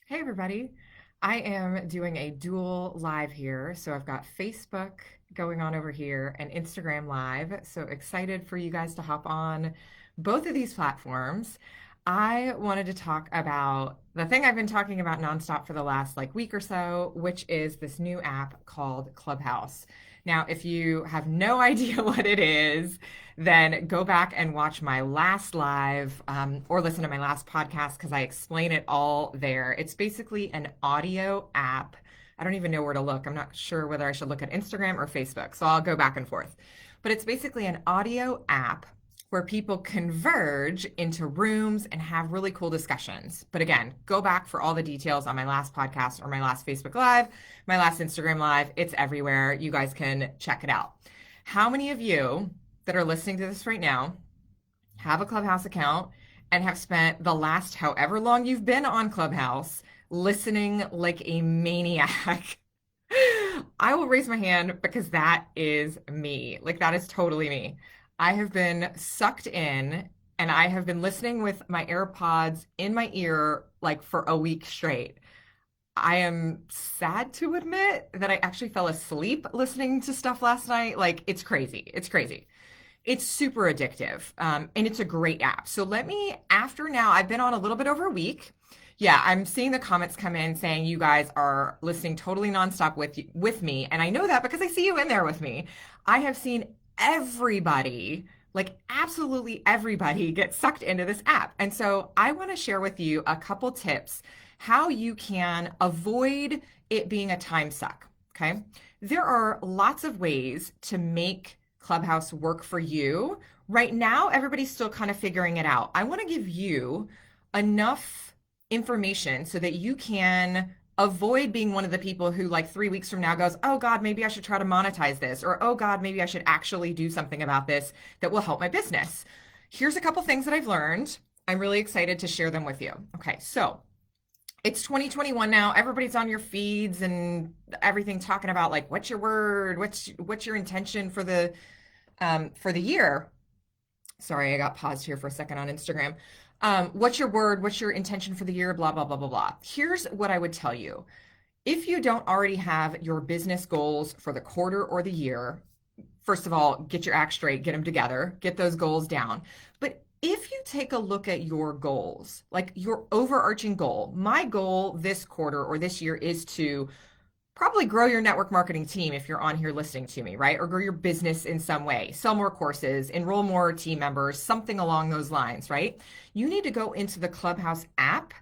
Hey everybody. I am doing a dual live here. So I've got Facebook going on over here and Instagram live. So excited for you guys to hop on both of these platforms. I wanted to talk about the thing I've been talking about nonstop for the last week or so, which is this new app called Clubhouse. Now, if you have no idea what it is, then go back and watch my last live or listen to my last podcast because I explain it all there. It's basically an audio app. I don't even know where to look. I'm not sure whether I should look at Instagram or Facebook, so I'll go back and forth. But it's basically an audio app where people converge into rooms and have really cool discussions. But again, go back for all the details on my last podcast or my last Facebook Live, my last Instagram Live. It's everywhere. You guys can check it out. How many of you that are listening to this right now have a Clubhouse account and have spent the last however long you've been on Clubhouse listening like a maniac? I will raise my hand because that is me. Like, that is totally me. I have been sucked in and I have been listening with my AirPods in my ear like for a week straight. I am sad to admit that I actually fell asleep listening to stuff last night. Like, it's crazy. It's crazy. It's super addictive, and it's a great app. So let me, after now, I've been on a little bit over a week. Yeah, I'm seeing the comments come in saying you guys are listening totally nonstop with me, and I know that because I see you in there with me. I have seen everybody, like absolutely everybody, get sucked into this app, and so I want to share with you a couple tips how you can avoid it being a time suck. Okay, there are lots of ways to make Clubhouse work for you. Right now, everybody's still kind of figuring it out. I want to give you enough information so that you can avoid being one of the people who, like, 3 weeks from now goes, oh God, maybe I should try to monetize this, or oh God, maybe I should actually do something about this that will help my business. Here's a couple things that I've learned. I'm really excited to share them with you. Okay, so it's 2021 now. Everybody's on your feeds and everything talking about like what's your word, what's your intention for the year. Sorry, I got paused here for a second on Instagram. What's your word? What's your intention for the year? Blah, blah, blah, blah, blah. Here's what I would tell you. If you don't already have your business goals for the quarter or the year, first of all, get your act straight, get them together, get those goals down. But if you take a look at your goals, like your overarching goal, my goal this quarter or this year is to probably grow your network marketing team if you're on here listening to me, right? Or grow your business in some way, sell more courses, enroll more team members, something along those lines, right? You need to go into the Clubhouse app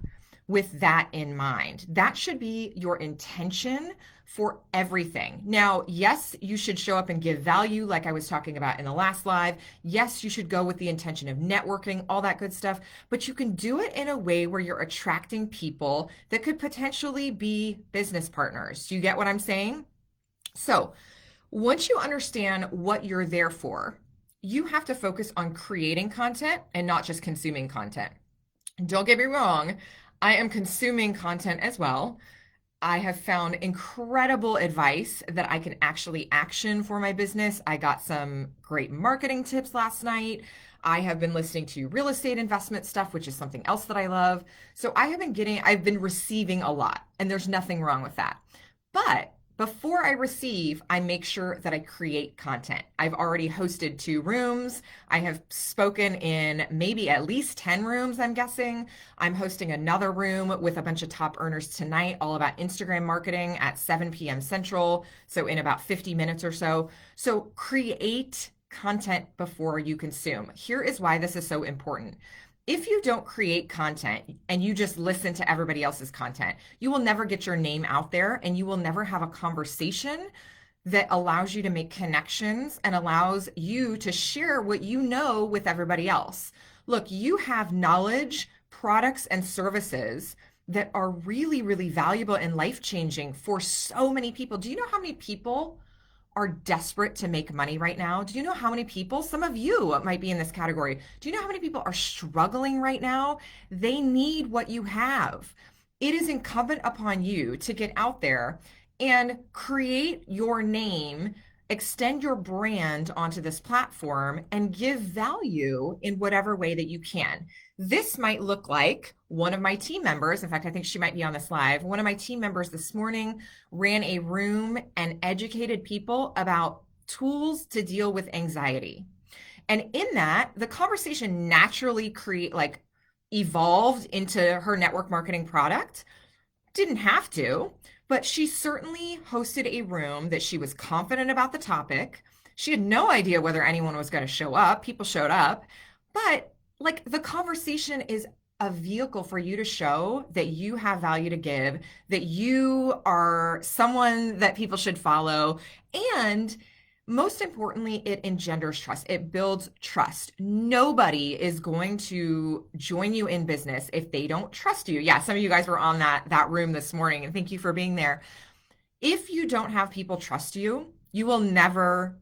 with that in mind. That should be your intention for everything. Now, yes, you should show up and give value, like I was talking about in the last live. Yes, you should go with the intention of networking, all that good stuff, but you can do it in a way where you're attracting people that could potentially be business partners. Do you get what I'm saying? So, once you understand what you're there for, you have to focus on creating content and not just consuming content. Don't get me wrong, I am consuming content as well. I have found incredible advice that I can actually action for my business. I got some great marketing tips last night. I have been listening to real estate investment stuff, which is something else that I love. So I've been receiving a lot, and there's nothing wrong with that. But before I receive, I make sure that I create content. I've already hosted 2 rooms. I have spoken in maybe at least 10 rooms, I'm guessing. I'm hosting another room with a bunch of top earners tonight, all about Instagram marketing at 7 p.m. Central. So, in about 50 minutes or so. So, create content before you consume. Here is why this is so important. If you don't create content and you just listen to everybody else's content, you will never get your name out there and you will never have a conversation that allows you to make connections and allows you to share what you know with everybody else. Look, you have knowledge, products, and services that are really, really valuable and life changing for so many people. Do you know how many people are desperate to make money right now? Do you know how many people, some of you might be in this category, do you know how many people are struggling right now? They need what you have. It is incumbent upon you to get out there and create your name extend your brand onto this platform and give value in whatever way that you can. This might look like one of my team members. In fact, I think she might be on this live. One of my team members this morning ran a room and educated people about tools to deal with anxiety. And in that, the conversation naturally evolved into her network marketing product. Didn't have to, but she certainly hosted a room that she was confident about the topic. She had no idea whether anyone was going to show up. People showed up, but like the conversation is a vehicle for you to show that you have value to give, that you are someone that people should follow, and most importantly, it engenders trust. It builds trust. Nobody is going to join you in business if they don't trust you. Yeah, some of you guys were on that room this morning, and thank you for being there. If you don't have people trust you, you will never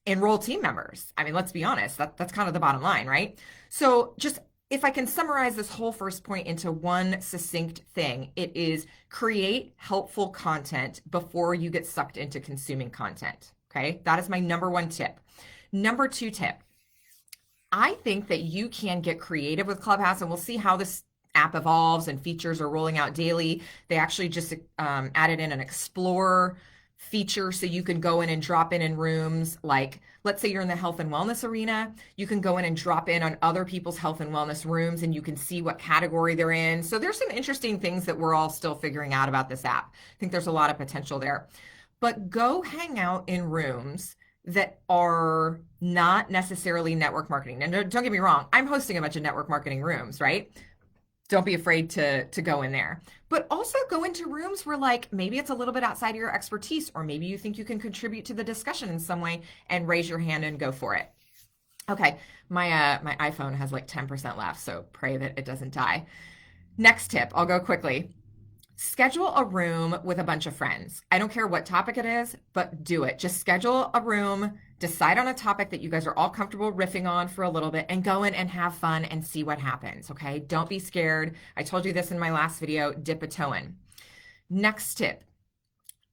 enroll team members. I mean, let's be honest, that's kind of the bottom line, right? So just if I can summarize this whole first point into one succinct thing, it is create helpful content before you get sucked into consuming content. Okay, that is my number one tip. Number two tip, I think that you can get creative with Clubhouse, and we'll see how this app evolves and features are rolling out daily. They actually just added in an explore feature so you can go in and drop in rooms. Like, let's say you're in the health and wellness arena, you can go in and drop in on other people's health and wellness rooms, and you can see what category they're in. So there's some interesting things that we're all still figuring out about this app. I think there's a lot of potential there. But go hang out in rooms that are not necessarily network marketing. And don't get me wrong, I'm hosting a bunch of network marketing rooms, right? Don't be afraid to go in there. But also go into rooms where like maybe it's a little bit outside of your expertise, or maybe you think you can contribute to the discussion in some way, and raise your hand and go for it. Okay, my iPhone has like 10% left, so pray that it doesn't die. Next tip, I'll go quickly. Schedule a room with a bunch of friends. I don't care what topic it is, but do it. Just schedule a room, decide on a topic that you guys are all comfortable riffing on for a little bit, and go in and have fun and see what happens, okay? Don't be scared. I told you this in my last video, dip a toe in. Next tip.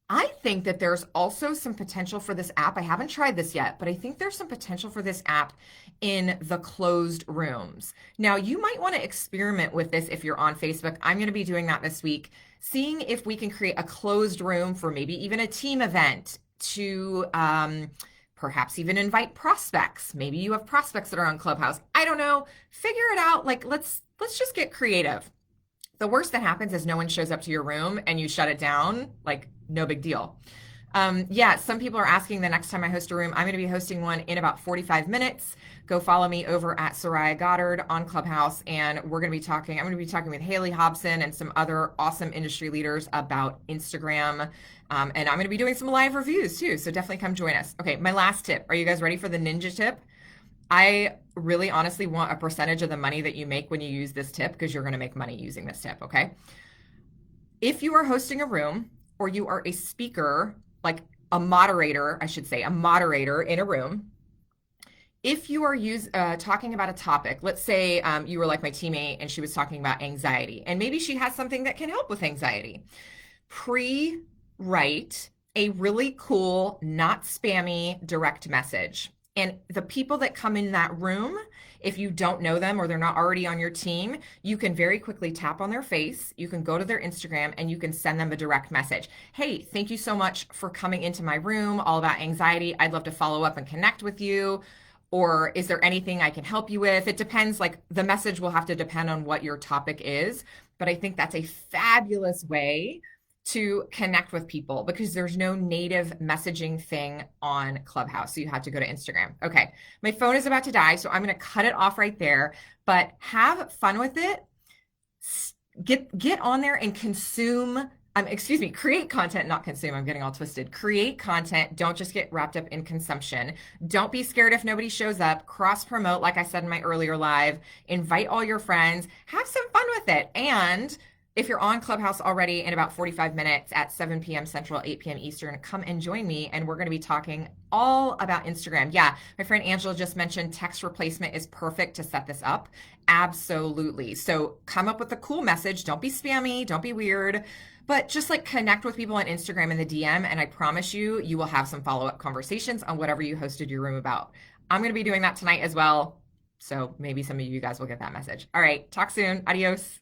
I think that there's also some potential for this app. I haven't tried this yet, but I think there's some potential for this app in the closed rooms. Now, you might want to experiment with this if you're on Facebook. I'm going to be doing that this week, seeing if we can create a closed room for maybe even a team event to perhaps even invite prospects. Maybe you have prospects that are on Clubhouse. I don't know. Figure it out. Like, let's just get creative. The worst that happens is no one shows up to your room and you shut it down. Like, no big deal. Yeah, some people are asking the next time I host a room. I'm going to be hosting one in about 45 minutes. Go follow me over at Soraya Goddard on Clubhouse, and I'm going to be talking with Haley Hobson and some other awesome industry leaders about Instagram. And I'm going to be doing some live reviews too. So definitely come join us. Okay, my last tip. Are you guys ready for the ninja tip? I really honestly want a percentage of the money that you make when you use this tip, because you're going to make money using this tip, okay? If you are hosting a room, or you are a speaker, like a moderator, I should say, a moderator in a room, if you are talking about a topic, let's say you were like my teammate and she was talking about anxiety, and maybe she has something that can help with anxiety, pre-write a really cool, not spammy direct message. And the people that come in that room, if you don't know them or they're not already on your team, you can very quickly tap on their face. You can go to their Instagram and you can send them a direct message. Hey, thank you so much for coming into my room, all about anxiety. I'd love to follow up and connect with you. Or is there anything I can help you with? It depends. Like, the message will have to depend on what your topic is. But I think that's a fabulous way to connect with people, because there's no native messaging thing on Clubhouse. So you have to go to Instagram. Okay, my phone is about to die, so I'm going to cut it off right there, but have fun with it. Get on there and consume, create content, not consume. I'm getting all twisted. Create content. Don't just get wrapped up in consumption. Don't be scared if nobody shows up. Cross promote, like I said in my earlier live. Invite all your friends. Have some fun with it. And if you're on Clubhouse already in about 45 minutes at 7 p.m. Central, 8 p.m. Eastern, come and join me. And we're going to be talking all about Instagram. Yeah, my friend Angela just mentioned text replacement is perfect to set this up. Absolutely. So come up with a cool message. Don't be spammy. Don't be weird. But just like connect with people on Instagram in the DM. And I promise you, you will have some follow up conversations on whatever you hosted your room about. I'm going to be doing that tonight as well. So maybe some of you guys will get that message. All right. Talk soon. Adios.